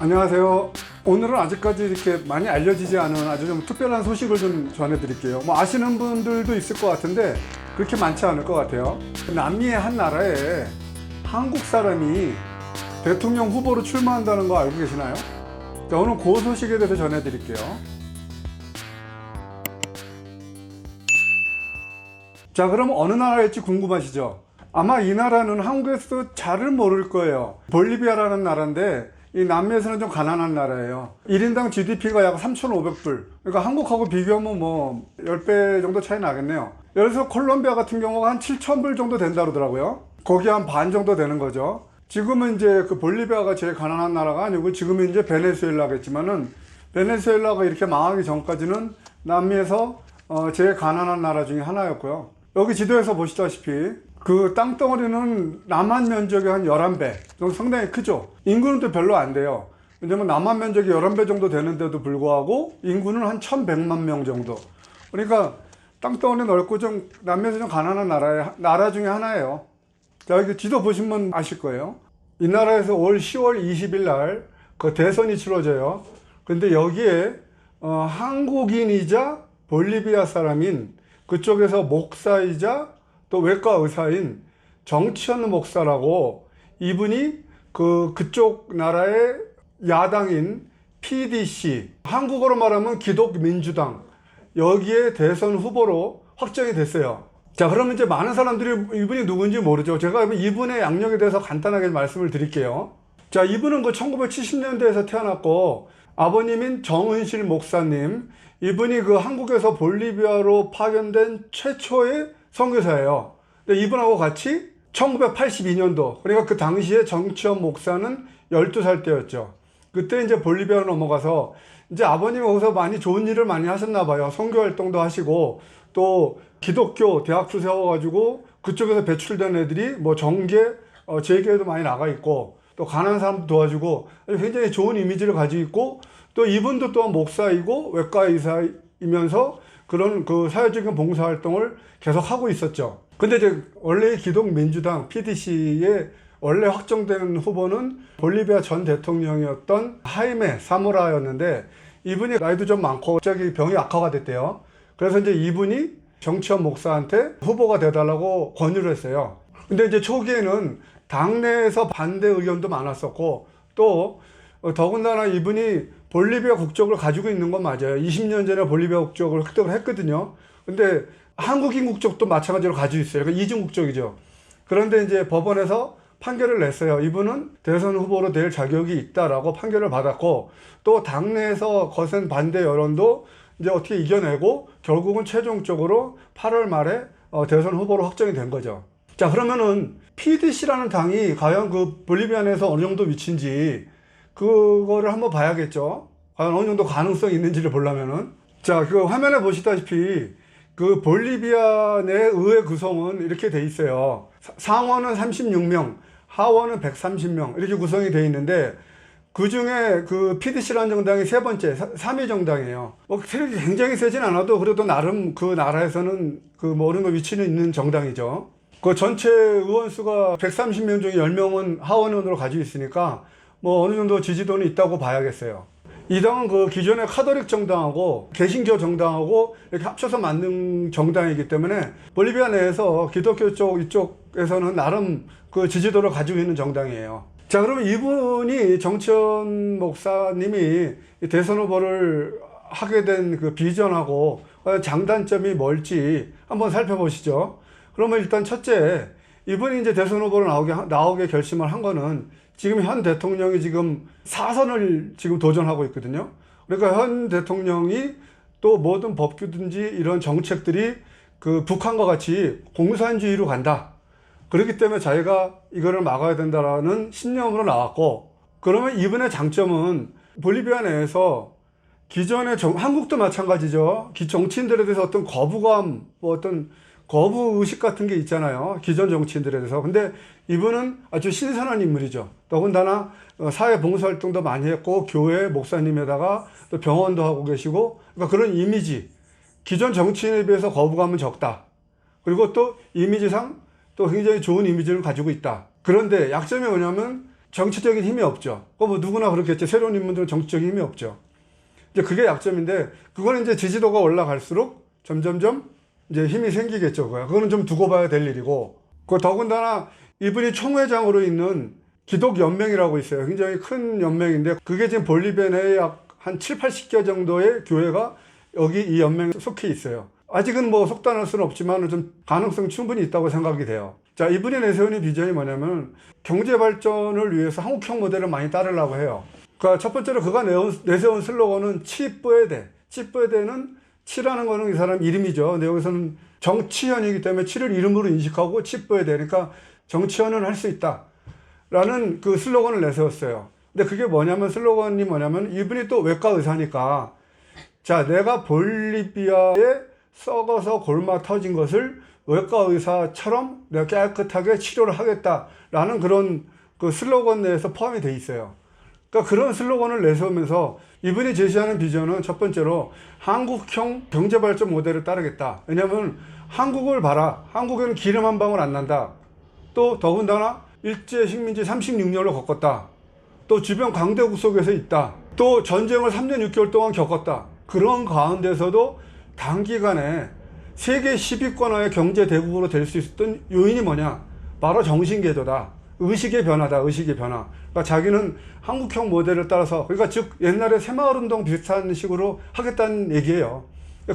안녕하세요. 오늘은 아직까지 이렇게 많이 알려지지 않은 아주 좀 특별한 소식을 좀 전해드릴게요. 뭐 아시는 분들도 있을 것 같은데 그렇게 많지 않을 것 같아요. 남미의 한 나라에 한국 사람이 대통령 후보로 출마한다는 거 알고 계시나요? 자, 오늘 그 소식에 대해서 전해드릴게요. 자, 그럼 어느 나라일지 궁금하시죠? 아마 이 나라는 한국에서도 잘은 모를 거예요. 볼리비아라는 나라인데 이 남미에서는 좀 가난한 나라예요. 1인당 GDP가 약 3,500불. 그러니까 한국하고 비교하면 뭐 10배 정도 차이 나겠네요. 예를 들어서 콜롬비아 같은 경우가 한 7,000불 정도 된다 그러더라고요. 거기 한 반 정도 되는 거죠. 지금은 이제 그 볼리비아가 제일 가난한 나라가 아니고 지금은 이제 베네수엘라겠지만은 베네수엘라가 이렇게 망하기 전까지는 남미에서 제일 가난한 나라 중에 하나였고요. 여기 지도에서 보시다시피 그 땅덩어리는 남한 면적의 한 11배 정도 상당히 크죠. 인구는 또 별로 안 돼요. 왜냐면 남한 면적이 11배 정도 되는데도 불구하고 인구는 한 1,100만 명 정도. 그러니까 땅덩어리 넓고 좀 남미에서 좀 가난한 나라 중에 하나예요. 자, 여기 지도 보시면 아실 거예요. 이 나라에서 올 10월 20일 날 그 대선이 치러져요. 근데 여기에 한국인이자 볼리비아 사람인 그쪽에서 목사이자 또 외과 의사인 정치현 목사라고, 이분이 그쪽 나라의 야당인 PDC, 한국어로 말하면 기독민주당, 여기에 대선 후보로 확정이 됐어요. 자, 그러면 이제 많은 사람들이 이분이 누군지 모르죠. 제가 이분의 양력에 대해서 간단하게 말씀을 드릴게요. 자, 이분은 그 1970년대에서 태어났고 아버님인 정은실 목사님, 이분이 그 한국에서 볼리비아로 파견된 최초의 선교사예요. 근데 이분하고 같이 1982년도, 그러니까 그 당시에 정치현 목사는 12살 때였죠. 그때 이제 볼리비아로 넘어가서 이제 아버님이 거기서 많이 좋은 일을 많이 하셨나 봐요. 선교 활동도 하시고 또 기독교 대학도 세워가지고 그쪽에서 배출된 애들이 뭐 정계, 재계에도 많이 나가 있고 또 가난한 사람도 도와주고 굉장히 좋은 이미지를 가지고 있고, 또 이분도 또한 목사이고 외과 의사이면서 그런 그 사회적인 봉사활동을 계속 하고 있었죠. 근데 이제 원래 기독민주당 PDC의 원래 확정된 후보는 볼리비아 전 대통령이었던 하이메 사모라였는데, 이분이 나이도 좀 많고 갑자기 병이 악화가 됐대요. 그래서 이제 이분이 정치현 목사한테 후보가 돼달라고 권유를 했어요. 근데 이제 초기에는 당내에서 반대 의견도 많았었고, 또 더군다나 이분이 볼리비아 국적을 가지고 있는 건 맞아요. 20년 전에 볼리비아 국적을 획득을 했거든요. 근데 한국인 국적도 마찬가지로 가지고 있어요. 그러니까 이중 국적이죠. 그런데 이제 법원에서 판결을 냈어요. 이분은 대선 후보로 될 자격이 있다라고 판결을 받았고, 또 당내에서 거센 반대 여론도 이제 어떻게 이겨내고 결국은 최종적으로 8월 말에 대선 후보로 확정이 된 거죠. 자, 그러면은 PDC라는 당이 과연 그 볼리비아 내에서 어느 정도 위치인지 그거를 한번 봐야겠죠. 과연 어느 정도 가능성이 있는지를 보려면은. 자, 그 화면에 보시다시피 그 볼리비아 내 의회 구성은 이렇게 돼 있어요. 상원은 36명, 하원은 130명 이렇게 구성이 돼 있는데, 그 중에 그 PDC라는 정당이 세 번째 3위 정당이에요. 뭐 세력이 굉장히 세진 않아도 그래도 나름 그 나라에서는 그 뭐 어느 정도 위치는 있는 정당이죠. 그 전체 의원 수가 130명 중에 10명은 하원 의원으로 가지고 있으니까 뭐 어느 정도 지지도는 있다고 봐야겠어요. 이 당은 그 기존의 카톨릭 정당하고 개신교 정당하고 이렇게 합쳐서 만든 정당이기 때문에 볼리비아 내에서 기독교 쪽 이쪽에서는 나름 그 지지도를 가지고 있는 정당이에요. 자, 그러면 이분이 정치현 목사님이 대선 후보를 하게 된 그 비전하고 장단점이 뭘지 한번 살펴보시죠. 그러면 일단 첫째, 이분이 이제 대선 후보로 나오게 결심을 한 거는 지금 현 대통령이 지금 4선을 지금 도전하고 있거든요. 그러니까 현 대통령이 또 모든 법규든지 이런 정책들이 그 북한과 같이 공산주의로 간다. 그렇기 때문에 자기가 이거를 막아야 된다라는 신념으로 나왔고, 그러면 이분의 장점은 볼리비아 내에서 기존의 한국도 마찬가지죠. 정치인들에 대해서 어떤 거부감, 뭐 어떤 거부의식 같은 게 있잖아요. 기존 정치인들에 대해서. 근데 이분은 아주 신선한 인물이죠. 더군다나 사회 봉사활동도 많이 했고, 교회 목사님에다가 또 병원도 하고 계시고, 그러니까 그런 이미지, 기존 정치인에 비해서 거부감은 적다. 그리고 또 이미지상 또 굉장히 좋은 이미지를 가지고 있다. 그런데 약점이 뭐냐면 정치적인 힘이 없죠. 뭐 누구나 그렇겠죠. 새로운 인물들은 정치적인 힘이 없죠. 이제 그게 약점인데, 그거는 이제 지지도가 올라갈수록 점점점 이제 힘이 생기겠죠. 그거는 좀 두고 봐야 될 일이고, 더군다나 이분이 총회장으로 있는 기독연맹이라고 있어요. 굉장히 큰 연맹인데, 그게 지금 볼리비아 내에 약 한 7, 80개 정도의 교회가 여기 이 연맹에 속해 있어요. 아직은 뭐 속단할 수는 없지만 좀 가능성 충분히 있다고 생각이 돼요. 자, 이분이 내세우는 비전이 뭐냐면 경제 발전을 위해서 한국형 모델을 많이 따르려고 해요. 그러니까 첫 번째로 그가 내세운 슬로건은 치뿌에대. 치뿌에대는 치라는 거는 이 사람 이름이죠. 근데 여기서는 정치현이기 때문에 치를 이름으로 인식하고 치뿌에대. 그러니까 정치현은 할 수 있다. 라는 그 슬로건을 내세웠어요. 근데 그게 뭐냐면, 슬로건이 뭐냐면, 이분이 또 외과 의사니까, 자, 내가 볼리비아에 썩어서 골마 터진 것을 외과 의사처럼 내가 깨끗하게 치료를 하겠다라는 그런 그 슬로건 내에서 포함이 돼 있어요. 그러니까 그런 슬로건을 내세우면서 이분이 제시하는 비전은 첫 번째로 한국형 경제발전 모델을 따르겠다. 왜냐하면 한국을 봐라. 한국에는 기름 한 방울 안 난다. 또 더군다나 일제 식민지 36년을 겪었다. 또 주변 강대국 속에서 있다. 또 전쟁을 3년 6개월 동안 겪었다. 그런 가운데서도 단기간에 세계 10위권화의 경제 대국으로 될 수 있었던 요인이 뭐냐? 바로 정신개조다. 의식의 변화다. 의식의 변화. 그러니까 자기는 한국형 모델을 따라서, 그러니까 즉 옛날에 새마을운동 비슷한 식으로 하겠다는 얘기예요.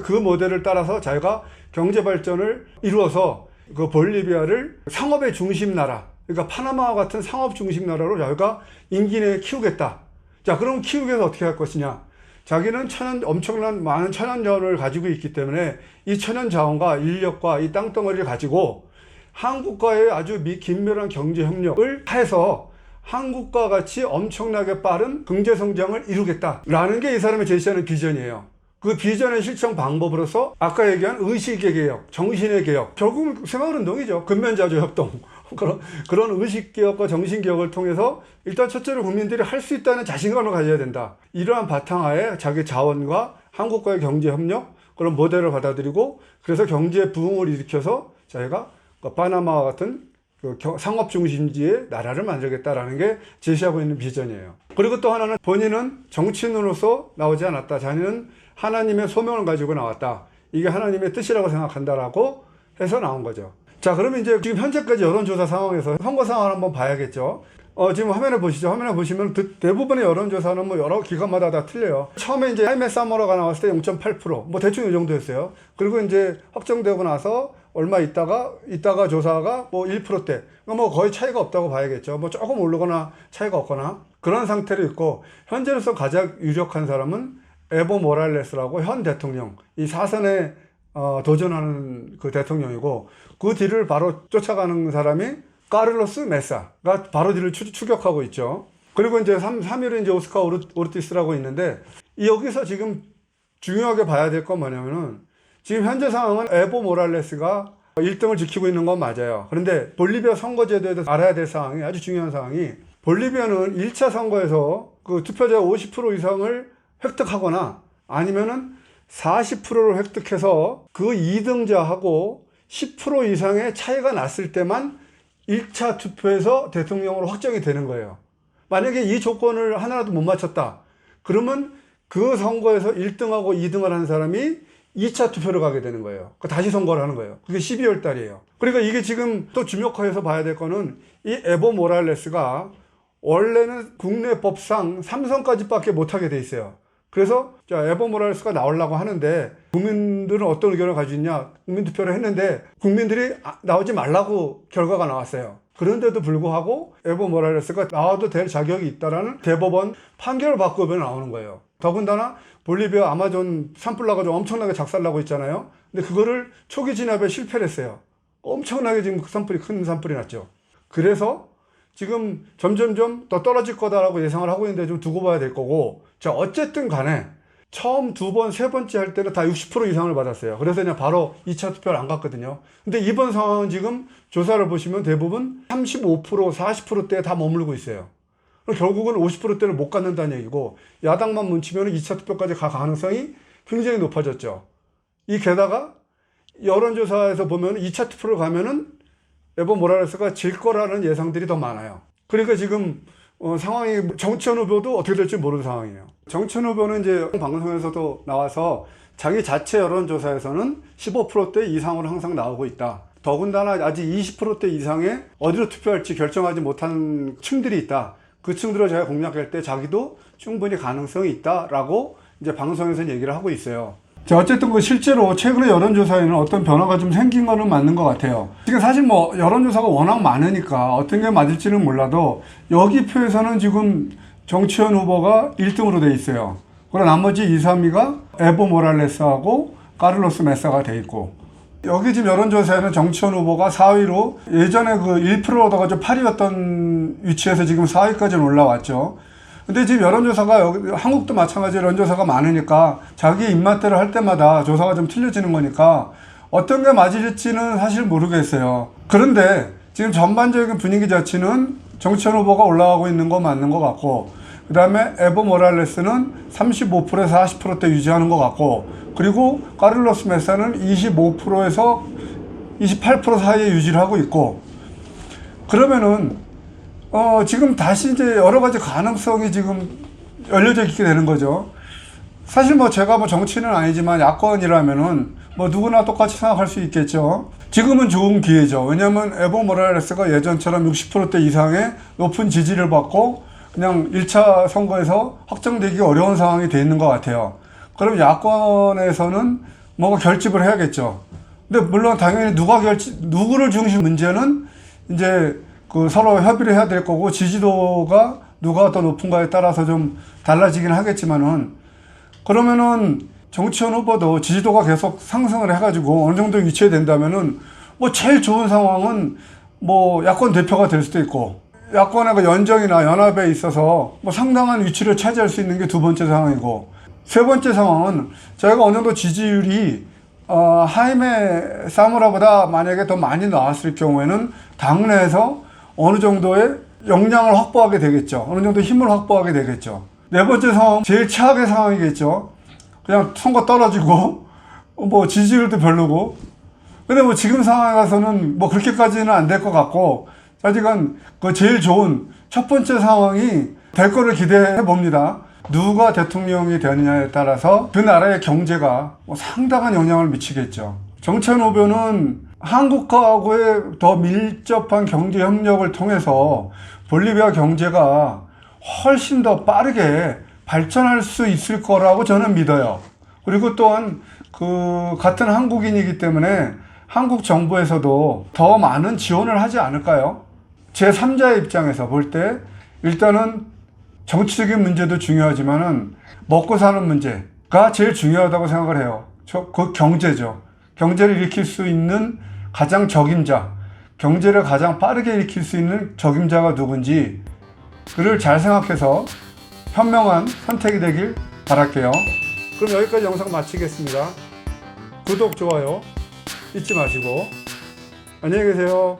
그 모델을 따라서 자기가 경제 발전을 이루어서 그 볼리비아를 상업의 중심 나라, 그러니까 파나마와 같은 상업 중심 나라로 자기가 임기 내에 키우겠다. 자, 그럼 키우기 위해서 어떻게 할 것이냐? 자기는 엄청난 많은 천연 자원을 가지고 있기 때문에 이 천연 자원과 인력과 이 땅덩어리를 가지고 한국과의 아주 긴밀한 경제 협력을 해서 한국과 같이 엄청나게 빠른 경제 성장을 이루겠다라는 게 이 사람이 제시하는 비전이에요. 그 비전의 실천 방법으로서 아까 얘기한 의식의 개혁, 정신의 개혁, 결국은 새마을운동이죠. 근면자주 협동. 그런 의식개혁과 정신개혁을 통해서 일단 첫째로 국민들이 할 수 있다는 자신감을 가져야 된다. 이러한 바탕하에 자기 자원과 한국과의 경제협력, 그런 모델을 받아들이고, 그래서 경제 부흥을 일으켜서 자기가 파나마와 같은 상업 중심지의 나라를 만들겠다라는 게 제시하고 있는 비전이에요. 그리고 또 하나는 본인은 정치인으로서 나오지 않았다. 자기는 하나님의 소명을 가지고 나왔다. 이게 하나님의 뜻이라고 생각한다라고 해서 나온 거죠. 자, 그러면 이제 지금 현재까지 여론조사 상황에서 선거 상황을 한번 봐야겠죠. 지금 화면에 보시죠. 화면에 보시면 대부분의 여론조사는 뭐 여러 기관마다 다 틀려요. 처음에 이제 하이메 사모라가 나왔을 때 0.8%, 뭐 대충 이 정도였어요. 그리고 이제 확정되고 나서 얼마 있다가 조사가 뭐 1%대, 뭐 거의 차이가 없다고 봐야겠죠. 뭐 조금 오르거나 차이가 없거나 그런 상태로 있고, 현재로서 가장 유력한 사람은 에보 모랄레스라고 현 대통령, 이 4선에 도전하는 그 대통령이고, 그 뒤를 바로 쫓아가는 사람이 카를로스 메사가 바로 뒤를 추격하고 있죠. 그리고 이제 3위로 이제 오스카 오르티스라고 있는데, 여기서 지금 중요하게 봐야 될 건 뭐냐면은, 지금 현재 상황은 에보 모랄레스가 1등을 지키고 있는 건 맞아요. 그런데 볼리비아 선거제도에 대해서 알아야 될 상황이, 아주 중요한 상황이, 볼리비아는 1차 선거에서 그 투표자 50% 이상을 획득하거나 아니면은 40%를 획득해서 그 2등자하고 10% 이상의 차이가 났을 때만 1차 투표에서 대통령으로 확정이 되는 거예요. 만약에 이 조건을 하나라도 못 맞췄다. 그러면 그 선거에서 1등하고 2등을 한 사람이 2차 투표를 가게 되는 거예요. 다시 선거를 하는 거예요. 그게 12월 달이에요. 그러니까 이게 지금 또 주목해서 봐야 될 거는, 이 에보 모랄레스가 원래는 국내 법상 3선까지밖에 못하게 돼 있어요. 그래서 에보 모랄레스가 나오려고 하는데, 국민들은 어떤 의견을 가지고 있냐, 국민투표를 했는데 국민들이 나오지 말라고 결과가 나왔어요. 그런데도 불구하고 에보 모랄레스가 나와도 될 자격이 있다라는 대법원 판결을 받고 나오는 거예요. 더군다나 볼리비아 아마존 산불 나가지고 엄청나게 작살나고 있잖아요. 근데 그거를 초기 진압에 실패를 했어요. 엄청나게 지금 큰 산불이 났죠. 그래서 지금 점점점 더 떨어질 거다라고 예상을 하고 있는데 좀 두고 봐야 될 거고, 자, 어쨌든 간에 처음 2번, 3번째 할 때는 다 60% 이상을 받았어요. 그래서 그냥 바로 2차 투표를 안 갔거든요. 근데 이번 상황은 지금 조사를 보시면 대부분 35%, 40%대에 다 머물고 있어요. 결국은 50%대를 못 갖는다는 얘기고, 야당만 뭉치면 2차 투표까지 갈 가능성이 굉장히 높아졌죠. 게다가 여론조사에서 보면 2차 투표를 가면은 에보 모랄레스가 질 거라는 예상들이 더 많아요. 그러니까 지금 상황이 정치현 후보도 어떻게 될지 모르는 상황이에요. 정치현 후보는 이제 방송에서도 나와서 자기 자체 여론조사에서는 15%대 이상으로 항상 나오고 있다. 더군다나 아직 20%대 이상의 어디로 투표할지 결정하지 못한 층들이 있다. 그 층들을 제가 공략할 때 자기도 충분히 가능성이 있다라고 이제 방송에서 얘기를 하고 있어요. 자, 어쨌든 그 실제로 최근에 여론조사에는 어떤 변화가 좀 생긴 거는 맞는 것 같아요. 지금 사실 뭐 여론조사가 워낙 많으니까 어떤 게 맞을지는 몰라도 여기 표에서는 지금 정치현 후보가 1등으로 돼 있어요. 그리고 나머지 2, 3위가 에보 모랄레스하고 카를로스 메사가 돼 있고, 여기 지금 여론조사에는 정치현 후보가 4위로 예전에 그 1%로다가 좀 8위였던 위치에서 지금 4위까지 올라왔죠. 근데 지금 여론조사가 여기 한국도 마찬가지로 여론조사가 많으니까 자기 입맛대로 할 때마다 조사가 좀 틀려지는 거니까 어떤 게 맞을지는 사실 모르겠어요. 그런데 지금 전반적인 분위기 자체는 정치현 후보가 올라가고 있는 거 맞는 것 같고, 그 다음에 에보 모랄레스는 35%에서 40%대 유지하는 것 같고, 그리고 카를로스 메사는 25%에서 28% 사이에 유지를 하고 있고, 그러면은 지금 다시 이제 여러 가지 가능성이 지금 열려져 있게 되는 거죠. 사실 뭐 제가 뭐 정치는 아니지만 야권이라면은 뭐 누구나 똑같이 생각할 수 있겠죠. 지금은 좋은 기회죠. 왜냐하면 에보 모랄레스가 예전처럼 60%대 이상의 높은 지지를 받고 그냥 1차 선거에서 확정되기 어려운 상황이 돼 있는 것 같아요. 그럼 야권에서는 뭔가 결집을 해야겠죠. 근데 물론 당연히 누구를 중심 문제는 이제 그 서로 협의를 해야 될 거고, 지지도가 누가 더 높은가에 따라서 좀 달라지긴 하겠지만은, 그러면은 정치현 후보도 지지도가 계속 상승을 해가지고 어느 정도 위치에 된다면은 뭐 제일 좋은 상황은 뭐 야권 대표가 될 수도 있고, 야권의 그 연정이나 연합에 있어서 뭐 상당한 위치를 차지할 수 있는 게 두 번째 상황이고, 세 번째 상황은 저희가 어느 정도 지지율이 하임의 사무라보다 만약에 더 많이 나왔을 경우에는 당내에서 어느 정도의 역량을 확보하게 되겠죠. 어느 정도 힘을 확보하게 되겠죠. 네 번째 상황, 제일 최악의 상황이겠죠. 그냥 선거 떨어지고 뭐 지지율도 별로고. 근데 뭐 지금 상황에 가서는 뭐 그렇게까지는 안 될 것 같고, 아직은 그 제일 좋은 첫 번째 상황이 될 거를 기대해 봅니다. 누가 대통령이 되느냐에 따라서 그 나라의 경제가 뭐 상당한 영향을 미치겠죠. 정치현 후보는 한국하고의 더 밀접한 경제 협력을 통해서 볼리비아 경제가 훨씬 더 빠르게 발전할 수 있을 거라고 저는 믿어요. 그리고 또한 그 같은 한국인이기 때문에 한국 정부에서도 더 많은 지원을 하지 않을까요? 제3자의 입장에서 볼 때 일단은 정치적인 문제도 중요하지만은 먹고 사는 문제가 제일 중요하다고 생각을 해요. 그 경제죠. 경제를 일으킬 수 있는 가장 적임자, 경제를 가장 빠르게 일으킬 수 있는 적임자가 누군지 그를 잘 생각해서 현명한 선택이 되길 바랄게요. 그럼 여기까지 영상 마치겠습니다. 구독, 좋아요 잊지 마시고 안녕히 계세요.